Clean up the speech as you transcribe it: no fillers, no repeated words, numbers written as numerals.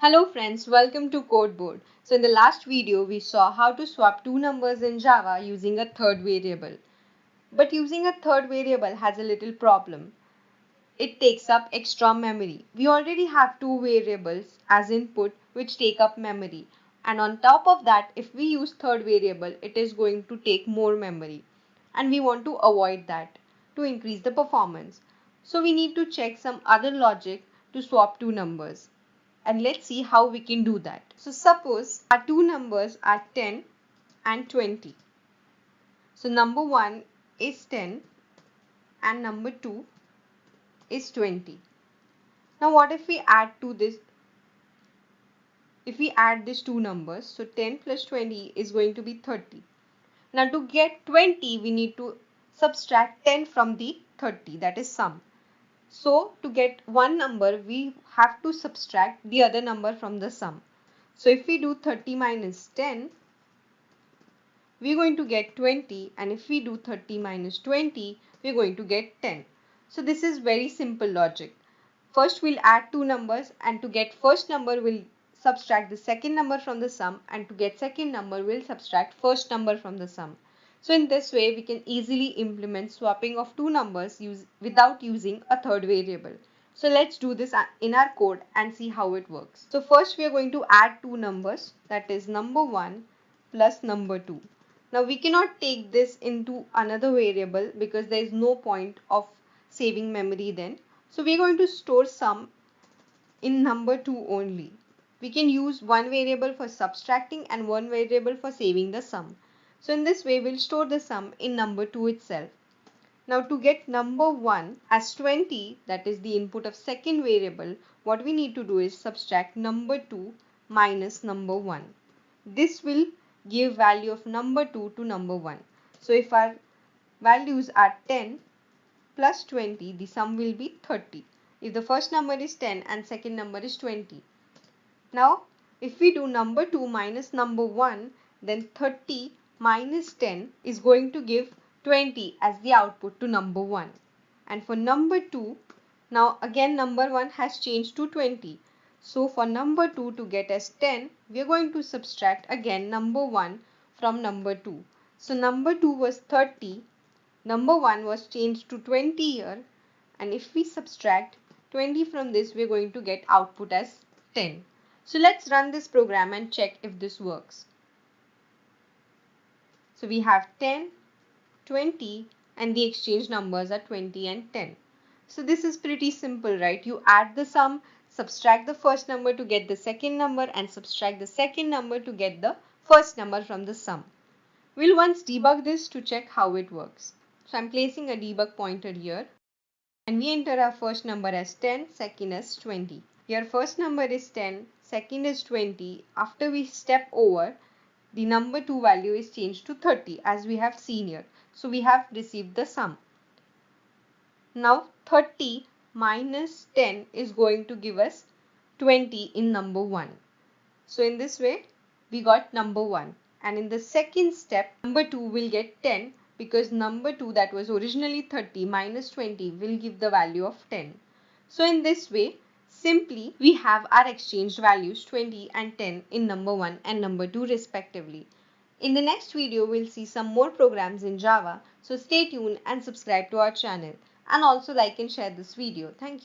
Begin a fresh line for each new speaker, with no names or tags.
Hello friends, welcome to Codeboard. So in the last video, we saw how to swap two numbers in Java using a third variable. But using a third variable has a little problem. It takes up extra memory. We already have two variables as input which take up memory. And on top of that, if we use third variable, it is going to take more memory. And we want to avoid that to increase the performance. So we need to check some other logic to swap two numbers. And let's see how we can do that. So suppose our two numbers are 10 and 20. So number 1 is 10 and number 2 is 20. Now what if we add to this? If we add these two numbers, so 10 plus 20 is going to be 30. Now to get 20, we need to subtract 10 from the 30, that is sum. So to get one number, we have to subtract the other number from the sum. So if we do 30 minus 10, we're going to get 20, and if we do 30 minus 20, we're going to get 10. So this is very simple logic. First we'll add two numbers, and to get first number we'll subtract the second number from the sum, and to get second number we'll subtract first number from the sum. So in this way we can easily implement swapping of two numbers without using a third variable. So let's do this in our code and see how it works. So first we are going to add two numbers, that is number 1 plus number 2. Now we cannot take this into another variable because there is no point of saving memory then. So we are going to store sum in number 2 only. We can use one variable for subtracting and one variable for saving the sum. So in this way we'll store the sum in number 2 itself. Now to get number 1 as 20, that is the input of second variable, what we need to do is subtract number 2 minus number 1. This will give value of number 2 to number 1. So if our values are 10 plus 20, the sum will be 30. If the first number is 10 and second number is 20. Now if we do number 2 minus number 1, then 30 minus 10 is going to give 20 as the output to number 1. And for number 2, now again number 1 has changed to 20. So for number 2 to get as 10, we are going to subtract again number 1 from number 2. So number 2 was 30, number 1 was changed to 20 here, and if we subtract 20 from this, we are going to get output as 10. So let's run this program and check if this works. So we have 10, 20, and the exchange numbers are 20 and 10. So this is pretty simple, right? You add the sum, subtract the first number to get the second number, and subtract the second number to get the first number from the sum. We'll once debug this to check how it works. So I'm placing a debug pointer here, and we enter our first number as 10, second as 20. Here first number is 10, second is 20. After we step over, the number 2 value is changed to 30 as we have seen here. So we have received the sum. Now 30 minus 10 is going to give us 20 in number 1. So in this way we got number 1, and in the second step number 2 will get 10 because number 2 that was originally 30 minus 20 will give the value of 10. So in this way simply we have our exchanged values 20 and 10 in number 1 and number 2 respectively. In the next video we'll see some more programs in Java, so stay tuned and subscribe to our channel. And also like and share this video. Thank you.